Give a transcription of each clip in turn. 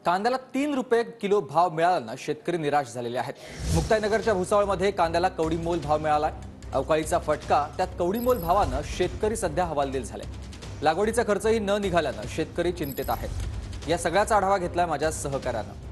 कांद्याला 3 रुपये किलो भाव मिळाल्यानं शेतकरी निराश झालेले आहेत। मुक्ताईनगरच्या भुसावळमध्ये कांद्याला कवडीमोल भाव मिळाला। अवकाळीचा फटका, त्यात कवडीमोल भावानं शेतकरी सध्या हवालदिल झाले। लागवडीचा खर्चही न निघाल्यानं शेतकरी चिंतेत आहेत। या सगळ्याचा आढावा घेतलाय माझ्या सहकाऱ्यानं।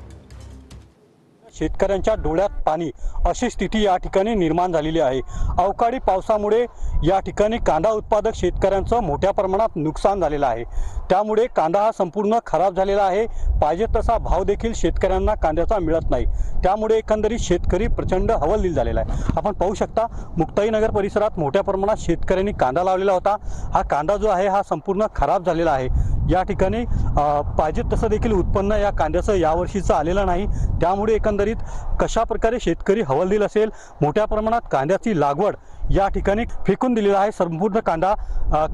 शेतकऱ्यांच्या डोळ्यात पाणी अशी स्थिती या ठिकाणी निर्माण झालेली आहे। अवकाळी पावसामुळे या ठिकाणी कांदा उत्पादक शेतकऱ्यांचं मोठ्या प्रमाणात नुकसान झालेलं आहे। त्यामुळे कांदा हा संपूर्ण खराब झालेला आहे। पाहिजे तसा भाव देखील शेतकऱ्यांना कांद्याचा मिळत नाही। त्यामुळे एकंदरीत शेतकरी प्रचंड हवालदिल झालेला आहे। आपण पाहू शकता मुक्ताईनगर परिसरात मोठ्या प्रमाणात शेतकऱ्यांनी कांदा लावलेला होता। हा कांदा जो आहे हा संपूर्ण खराब झालेला आहे। या ठिकाणी पाहिजे तसं देखील उत्पन्न या कांद्याचं यावर्षीचं आलेलं नाही। त्यामुळे एकंदरीत कशा प्रकारे शेतकरी हवालदिल असेल। मोठ्या प्रमाणात कांद्याची लागवड या ठिकाणी फेकून दिलेला आहे। संपूर्ण कांदा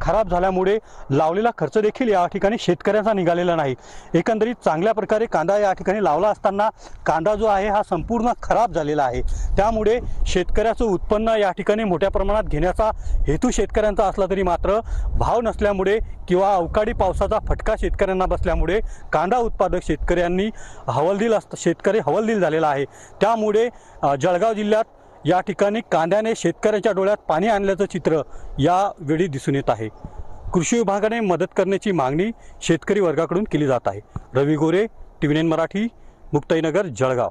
खराब झाल्यामुळे लावलेला खर्च देखील या ठिकाणी शेतकऱ्यांचा निघालेला नाही। एकंदरीत चांगल्या प्रकारे कांदा या ठिकाणी लावला असताना कांदा जो आहे हा संपूर्ण खराब झालेला आहे। त्यामुळे शेतकऱ्याचं उत्पन्न या ठिकाणी मोठ्या प्रमाणात घेण्याचा हेतू शेतकऱ्यांचा असला तरी मात्र भाव नसल्यामुळे किंवा अवकाळी पावसाचा फटका शेतकऱ्यांना बसल्यामुळे कांदा उत्पादक शेतकरी हवालदिल झालेला आहे। त्यामुळे जळगाव जिल्ह्यात या ठिकाणी कांद्याने शेतकऱ्याच्या डोळ्यात पाणी आणल्याचं चित्र यावेळी दिसून येत आहे। कृषी विभागाने मदत करण्याची मागणी शेतकरी वर्गाकडून केली जात आहे। रवी गोरे, TV9 मराठी, मुक्ताईनगर, जळगाव।